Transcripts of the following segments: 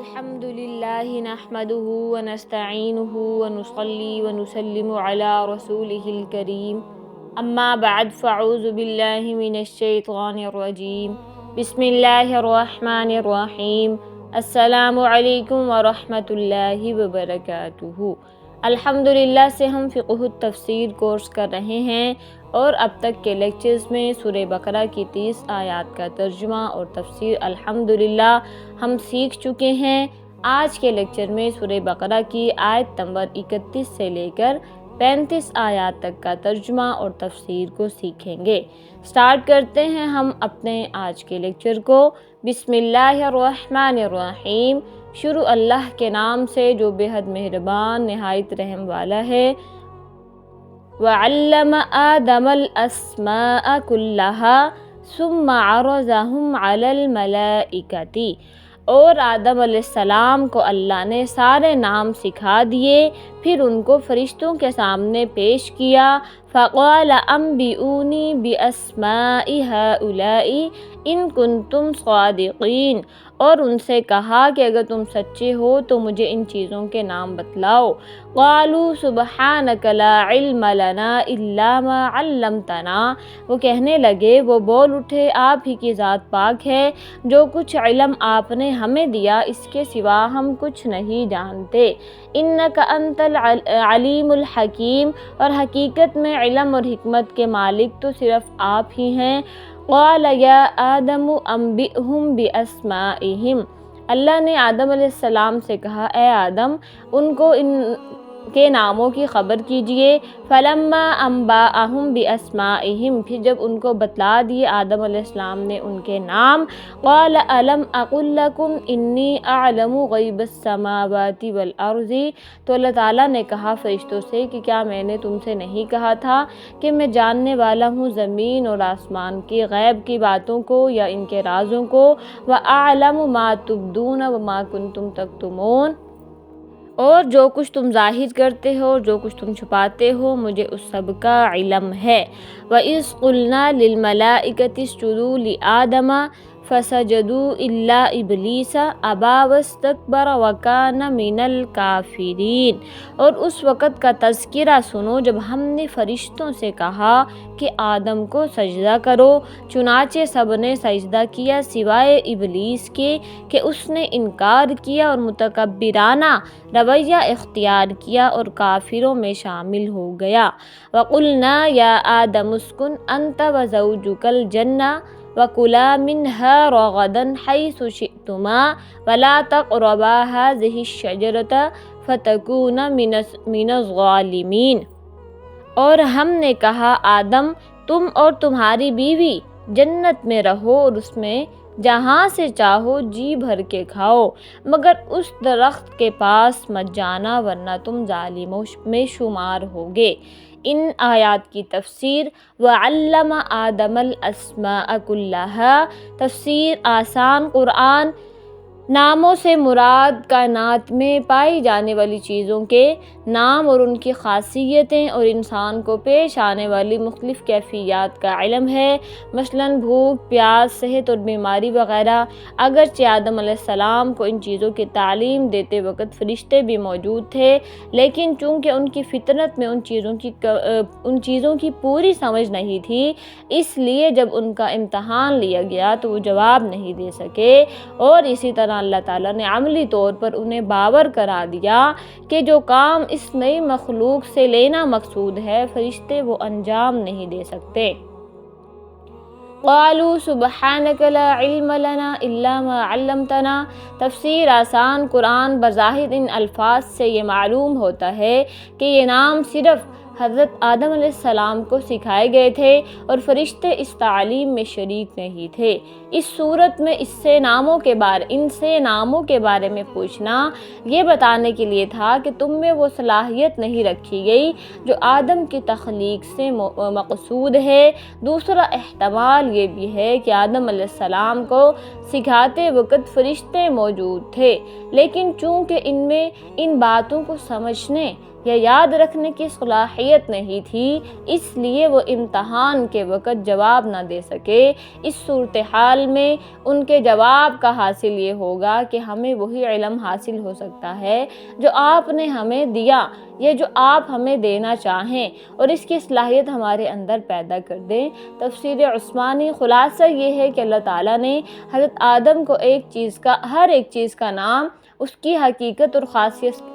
الحمد لله نحمده ونستعينه ونصلي ونسلم على رسوله الكريم أما بعد فأعوذ بالله من الشيطان الرجيم بسم الله الرحمن الرحيم السلام علیکم ورحمۃ اللہ وبرکاتہ۔ الحمدللہ سے ہم فقہ التفسیر کورس کر رہے ہیں اور اب تک کے لیکچرز میں سورہ بقرہ کی 30 آیات کا ترجمہ اور تفسیر الحمدللہ ہم سیکھ چکے ہیں۔ آج کے لیکچر میں سورہ بقرہ کی آیت نمبر 31 سے لے کر 35 آیات تک کا ترجمہ اور تفسیر کو سیکھیں گے۔ سٹارٹ کرتے ہیں ہم اپنے آج کے لیکچر کو۔ بسم اللہ الرحمن الرحیم، شروع اللہ کے نام سے جو بے حد مہربان نہایت رحم والا ہے۔ وَعَلَّمَ آدَمَ الْأَسْمَاءَ كُلَّهَا ثُمَّ عَرَضَهُمْ عَلَى الْمَلَائِكَةِ، اور آدم علیہ السلام کو اللہ نے سارے نام سکھا دیے، پھر ان کو فرشتوں کے سامنے پیش کیا۔ فَقَالَ أَنبِئُونِي بِأَسْمَاءِ هَؤُلَاءِ إِن كُنتُمْ صَادِقِينَ، اور ان سے کہا کہ اگر تم سچے ہو تو مجھے ان چیزوں کے نام بتلاؤ۔ قَالُوا سُبْحَانَكَ لَا عِلْمَ لَنَا إِلَّا مَا عَلَّمْتَنَا، وہ کہنے لگے، وہ بول اٹھے، آپ ہی کی ذات پاک ہے، جو کچھ علم آپ نے ہمیں دیا اس کے سوا ہم کچھ نہیں جانتے۔ إِنَّكَ أَنْتَ الْعَلِيمُ الْحَكِيمُ، اور حقیقت میں علم اور حکمت کے مالک تو صرف آپ ہی ہیں۔ قَالَ يَا آدَمُ أَنبِئْهُمْ بِأَسْمَائِهِمْ، اللہ نے آدم علیہ السلام سے کہا، اے آدم ان کو ان کے ناموں کی خبر کیجئے۔ فَلَمَّا أَنبَأَهُمْ بِأَسْمَائِهِمْ، پھر جب ان کو بتلا دیے آدم علیہ السلام نے ان کے نام۔ قَالَ أَلَمْ أَقُلْ لَكُمْ إِنِّي أَعْلَمُ غَيْبَ السَّمَاوَاتِ وَالْأَرْضِ، تو اللہ تعالیٰ نے کہا فرشتوں سے کہ کیا میں نے تم سے نہیں کہا تھا کہ میں جاننے والا ہوں زمین اور آسمان کی غیب کی باتوں کو یا ان کے رازوں کو۔ وَأَعْلَمُ مَا تُبْدُونَ وَمَا كُنْتُمْ تَكْتُمُونَ، اور جو کچھ تم ظاہر کرتے ہو اور جو کچھ تم چھپاتے ہو مجھے اس سب کا علم ہے۔ وَإِذْ قُلْنَا لِلْمَلَائِكَةِ اسْجُدُوا لِآدَمَ فَسَجَدُوا إِلَّا إِبْلِيسَ أَبَىٰ وَاسْتَكْبَرَ وَكَانَ مِنَ الْكَافِرِينَ، اور اس وقت کا تذکرہ سنو جب ہم نے فرشتوں سے کہا کہ آدم کو سجدہ کرو، چنانچہ سب نے سجدہ کیا سوائے ابلیس کے کہ اس نے انکار کیا اور متکبرانہ رویہ اختیار کیا اور کافروں میں شامل ہو گیا۔ وَقُلْنَا يَا آدَمُ اسْكُنْ أَنْتَ وَزَوْجُكَ الْجَنَّةَ وَكُلَا مِنْهَا رَغَدًا حَيْثُ شِئْتُمَا وَلَا تَقْرَبَا هَٰذِهِ الشَّجَرَةَ فَتَكُونَا مِنَ الظَّالِمِينَ، اور ہم نے کہا آدم تم اور تمہاری بیوی جنت میں رہو اور اس میں جہاں سے چاہو جی بھر کے کھاؤ، مگر اس درخت کے پاس مت جانا ورنہ تم ظالموں میں شمار ہوگے۔ ان آیات کی تفسیر وَعَلَّمَ آدَمَ الْأَسْمَاءَ كُلَّهَا، تفسیر آسان قرآن ناموں سے مراد کائنات میں پائی جانے والی چیزوں کے نام اور ان کی خاصیتیں اور انسان کو پیش آنے والی مختلف کیفیات کا علم ہے، مثلاً بھوک، پیاس، صحت اور بیماری وغیرہ۔ اگرچہ آدم علیہ السلام کو ان چیزوں کی تعلیم دیتے وقت فرشتے بھی موجود تھے، لیکن چونکہ ان کی فطرت میں ان چیزوں کی پوری سمجھ نہیں تھی، اس لیے جب ان کا امتحان لیا گیا تو وہ جواب نہیں دے سکے، اور اسی طرح اللہ تعالیٰ نے عملی طور پر انہیں باور کرا دیا کہ جو کام اس نئی مخلوق سے لینا مقصود ہے فرشتے وہ انجام نہیں دے سکتے۔ قَالُوا سُبْحَانَكَ لَا عِلْمَ لَنَا إِلَّا مَا عَلَّمْتَنَا، تفسیر آسان قرآن بظاہر ان الفاظ سے یہ معلوم ہوتا ہے کہ یہ نام صرف حضرت آدم علیہ السلام کو سکھائے گئے تھے اور فرشتے اس تعلیم میں شریک نہیں تھے۔ اس صورت میں ان سے ناموں کے بارے میں پوچھنا یہ بتانے کے لیے تھا کہ تم میں وہ صلاحیت نہیں رکھی گئی جو آدم کی تخلیق سے مقصود ہے۔ دوسرا احتمال یہ بھی ہے کہ آدم علیہ السلام کو سکھاتے وقت فرشتے موجود تھے، لیکن چونکہ ان میں ان باتوں کو سمجھنے یا یاد رکھنے کی صلاحیت نہیں تھی، اس لیے وہ امتحان کے وقت جواب نہ دے سکے۔ اس صورتحال میں ان کے جواب کا حاصل یہ ہوگا کہ ہمیں وہی علم حاصل ہو سکتا ہے جو آپ نے ہمیں دیا یا جو آپ ہمیں دینا چاہیں، اور اس کی صلاحیت ہمارے اندر پیدا کر دیں۔ تفسیر عثمانی خلاصہ یہ ہے کہ اللہ تعالیٰ نے حضرت آدم کو ہر ایک چیز کا نام اس کی حقیقت اور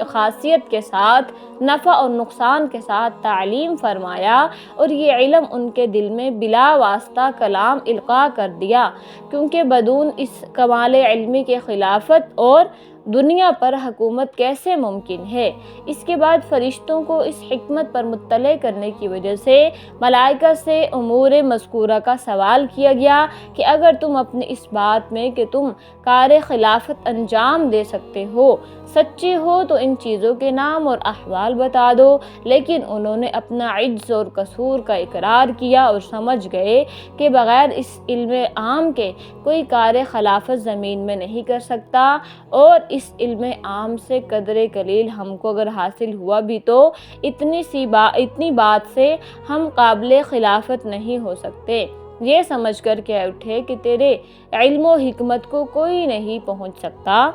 خاصیت کے ساتھ، نفع اور نقصان کے ساتھ تعلیم فرمایا، اور یہ علم ان کے دل میں بلا واسطہ کلام القاء کر دیا، کیونکہ بدون اس کمال علمی کے خلافت اور دنیا پر حکومت کیسے ممکن ہے۔ اس کے بعد فرشتوں کو اس حکمت پر مطلع کرنے کی وجہ سے ملائکہ سے امور مذکورہ کا سوال کیا گیا کہ اگر تم اپنے اس بات میں کہ تم کار خلافت انجام دے سکتے ہو سچے ہو تو ان چیزوں کے نام اور احوال بتا دو، لیکن انہوں نے اپنا عجز اور قصور کا اقرار کیا اور سمجھ گئے کہ بغیر اس علم عام کے کوئی کار خلافت زمین میں نہیں کر سکتا، اور اس علم عام سے قدر قلیل ہم کو اگر حاصل ہوا بھی تو اتنی بات سے ہم قابل خلافت نہیں ہو سکتے۔ یہ سمجھ کر کہہ اٹھے کہ تیرے علم و حکمت کو کوئی نہیں پہنچ سکتا۔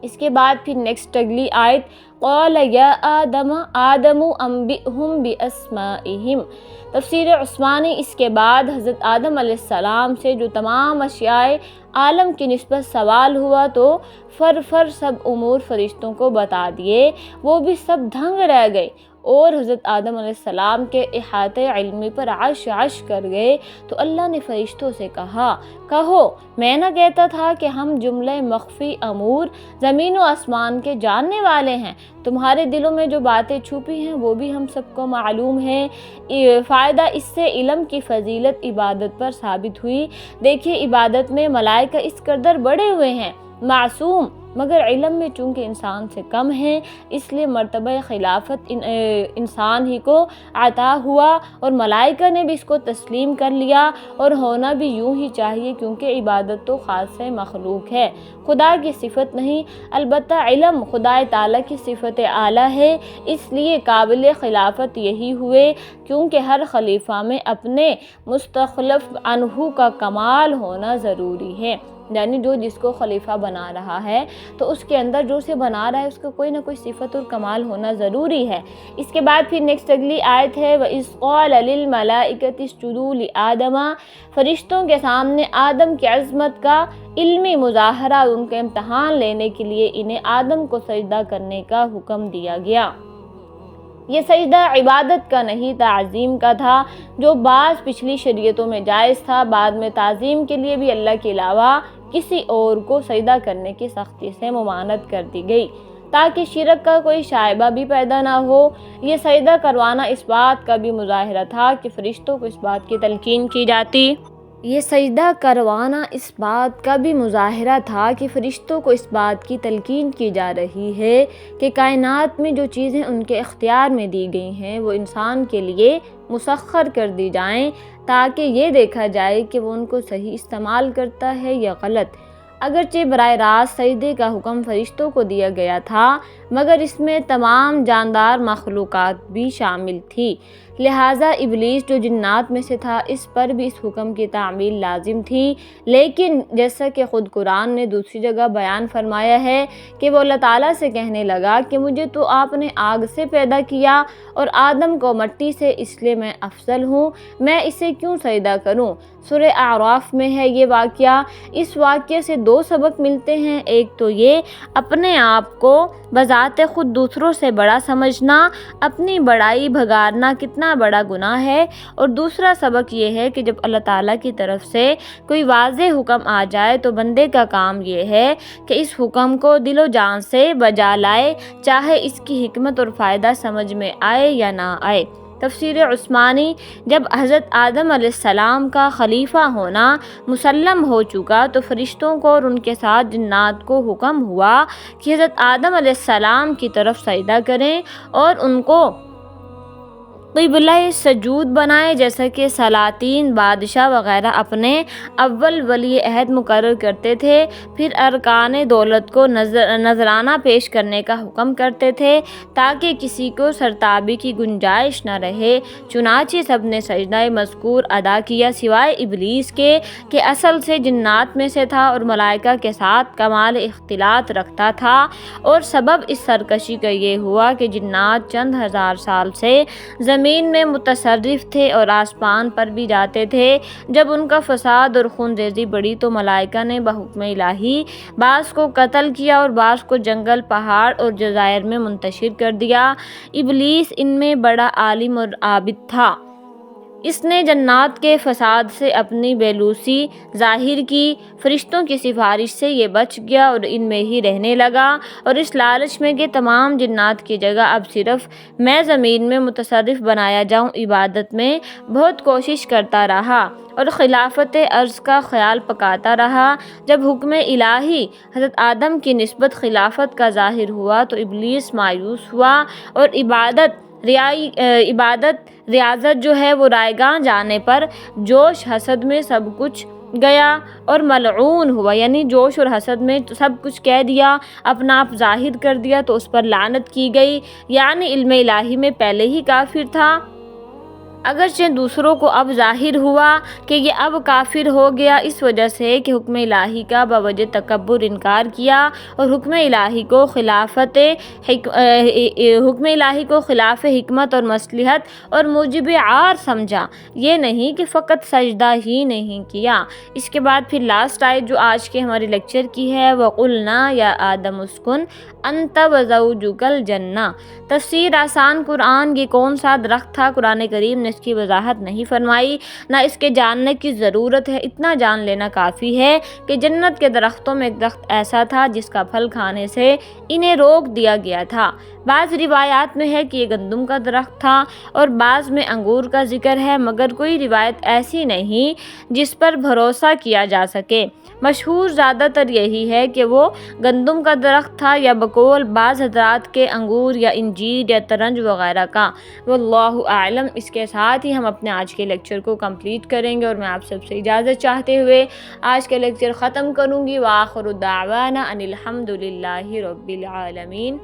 اس کے بعد پھر نیکسٹ اگلی آیت، قال یا آدم انبئہم باسمائہم۔ تفسیر عثمانی اس کے بعد حضرت آدم علیہ السلام سے جو تمام اشیاء عالم کی نسبت سوال ہوا تو فر سب امور فرشتوں کو بتا دیے، وہ بھی سب دھنگ رہ گئے اور حضرت آدم علیہ السلام کے احاطے علمی پر عش کر گئے۔ تو اللہ نے فرشتوں سے کہو میں نہ کہتا تھا کہ ہم جملہ مخفی امور زمین و آسمان کے جاننے والے ہیں، تمہارے دلوں میں جو باتیں چھپی ہیں وہ بھی ہم سب کو معلوم ہیں۔ فائدہ اس سے علم کی فضیلت عبادت پر ثابت ہوئی۔ دیکھیے عبادت میں ملائکہ اس قدر بڑے ہوئے ہیں، معصوم، مگر علم میں چونکہ انسان سے کم ہیں، اس لیے مرتبہ خلافت انسان ہی کو عطا ہوا، اور ملائکہ نے بھی اس کو تسلیم کر لیا، اور ہونا بھی یوں ہی چاہیے، کیونکہ عبادت تو خاص مخلوق ہے، خدا کی صفت نہیں۔ البتہ علم خدا تعالیٰ کی صفت اعلیٰ ہے، اس لیے قابل خلافت یہی ہوئے، کیونکہ ہر خلیفہ میں اپنے مستخلف عنہ کا کمال ہونا ضروری ہے، یعنی جو جس کو خلیفہ بنا رہا ہے تو اس کے اندر جو سے بنا رہا ہے اس کو کوئی نہ کوئی صفت اور کمال ہونا ضروری ہے۔ اس کے بعد پھر نیکسٹ اگلی آیت ہے، وَإِذْ قَالَ لِلْمَلَائِكَةِ اسْجُدُوا لِآدَمَ۔ فرشتوں کے سامنے آدم کی عظمت کا علمی مظاہرہ اور ان کا امتحان لینے کے لیے انہیں آدم کو سجدہ کرنے کا حکم دیا گیا۔ یہ سجدہ عبادت کا نہیں تعظیم کا تھا، جو بعض پچھلی شریعتوں میں جائز تھا، بعد میں تعظیم کے لیے بھی اللہ کے علاوہ کسی اور کو سجدہ کرنے کی سختی سے ممانعت کر دی گئی، تاکہ شرک کا کوئی شائبہ بھی پیدا نہ ہو۔ یہ سجدہ کروانا اس بات کا بھی مظاہرہ تھا کہ فرشتوں کو اس بات کی تلقین کی جاتی اس بات کی تلقین کی جا رہی ہے کہ کائنات میں جو چیزیں ان کے اختیار میں دی گئی ہیں وہ انسان کے لیے مسخر کر دی جائیں، تاکہ یہ دیکھا جائے کہ وہ ان کو صحیح استعمال کرتا ہے یا غلط۔ اگرچہ براہ راست سجدے کا حکم فرشتوں کو دیا گیا تھا، مگر اس میں تمام جاندار مخلوقات بھی شامل تھی، لہٰذا ابلیس جو جنات میں سے تھا اس پر بھی اس حکم کی تعمیل لازم تھی۔ لیکن جیسا کہ خود قرآن نے دوسری جگہ بیان فرمایا ہے کہ وہ اللہ تعالیٰ سے کہنے لگا کہ مجھے تو آپ نے آگ سے پیدا کیا اور آدم کو مٹی سے، اس لیے میں افضل ہوں، میں اسے کیوں سجدہ کروں؟ سورہ اعراف میں ہے یہ واقعہ۔ اس واقعے سے دو سبق ملتے ہیں، ایک تو یہ اپنے آپ کو بذات خود دوسروں سے بڑا سمجھنا، اپنی بڑائی بھگارنا کتنا بڑا گناہ ہے، اور دوسرا سبق یہ ہے کہ جب اللہ تعالیٰ کی طرف سے کوئی واضح حکم آ جائے تو بندے کا کام یہ ہے کہ اس حکم کو دل و جان سے بجا لائے، چاہے اس کی حکمت اور فائدہ سمجھ میں آئے یا نہ آئے۔ تفسیر عثمانی، جب حضرت آدم علیہ السلام کا خلیفہ ہونا مسلم ہو چکا تو فرشتوں کو اور ان کے ساتھ جنات کو حکم ہوا کہ حضرت آدم علیہ السلام کی طرف سجدہ کریں اور ان کو قبلہ سجود بنائے، جیسا کہ سلاطین، بادشاہ وغیرہ اپنے اول ولی عہد مقرر کرتے تھے، پھر ارکان دولت کو نذرانہ پیش کرنے کا حکم کرتے تھے تاکہ کسی کو سرتابی کی گنجائش نہ رہے۔ چنانچہ سب نے سجدہ مذکور ادا کیا سوائے ابلیس کے کہ اصل سے جنات میں سے تھا اور ملائکہ کے ساتھ کمال اختلاط رکھتا تھا، اور سبب اس سرکشی کا یہ ہوا کہ جنات چند ہزار سال سے زمین میں متصرف تھے اور آسمان پر بھی جاتے تھے۔ جب ان کا فساد اور خون ریزی بڑھی تو ملائکہ نے بحکم الہی بعض کو قتل کیا اور بعض کو جنگل، پہاڑ اور جزائر میں منتشر کر دیا۔ ابلیس ان میں بڑا عالم اور عابد تھا۔ اس نے جنات کے فساد سے اپنی بیلوسی ظاہر کی، فرشتوں کی سفارش سے یہ بچ گیا اور ان میں ہی رہنے لگا، اور اس لالچ میں کہ تمام جنات کی جگہ اب صرف میں زمین میں متصرف بنایا جاؤں، عبادت میں بہت کوشش کرتا رہا اور خلافت ارض کا خیال پکاتا رہا۔ جب حکم الہی حضرت آدم کی نسبت خلافت کا ظاہر ہوا تو ابلیس مایوس ہوا اور ریاضت جو ہے وہ رائیگاں جانے پر جوش حسد میں سب کچھ گیا اور ملعون ہوا، یعنی جوش اور حسد میں سب کچھ کہہ دیا، اپنا آپ ظاہر کر دیا تو اس پر لعنت کی گئی، یعنی علم الہی میں پہلے ہی کافر تھا، اگرچہ دوسروں کو اب ظاہر ہوا کہ یہ اب کافر ہو گیا اس وجہ سے کہ حکم الہی کا بوجہ تکبر انکار کیا اور حکم الہی کو خلاف حکمت اور مصلحت اور موجب عار سمجھا، یہ نہیں کہ فقط سجدہ ہی نہیں کیا۔ اس کے بعد پھر لاسٹ آیت جو آج کے ہمارے لیکچر کی ہے، وَقُلْنَا يَا آدَمُ اسْكُنْ أَنْتَ وَزَوْجُكَ الْجَنَّةَ۔ تفسیر آسان قرآن یہ کون سا درخت تھا، قرآن کریم نے اس کی وضاحت نہیں فرمائی، نہ اس کے جاننے کی ضرورت ہے، اتنا جان لینا کافی ہے کہ جنت کے درختوں میں ایک درخت ایسا تھا جس کا پھل کھانے سے انہیں روک دیا گیا تھا۔ بعض روایات میں ہے کہ یہ گندم کا درخت تھا اور بعض میں انگور کا ذکر ہے، مگر کوئی روایت ایسی نہیں جس پر بھروسہ کیا جا سکے۔ مشہور زیادہ تر یہی ہے کہ وہ گندم کا درخت تھا، یا بقول بعض حضرات کے انگور یا انجیر یا ترنج وغیرہ کا، واللہ اعلم۔ اس کے ساتھ ہی ہم اپنے آج کے لیکچر کو کمپلیٹ کریں گے اور میں آپ سب سے اجازت چاہتے ہوئے آج کا لیکچر ختم کروں گی۔ وآخر دعوانا ان الحمد للہ رب العالمین۔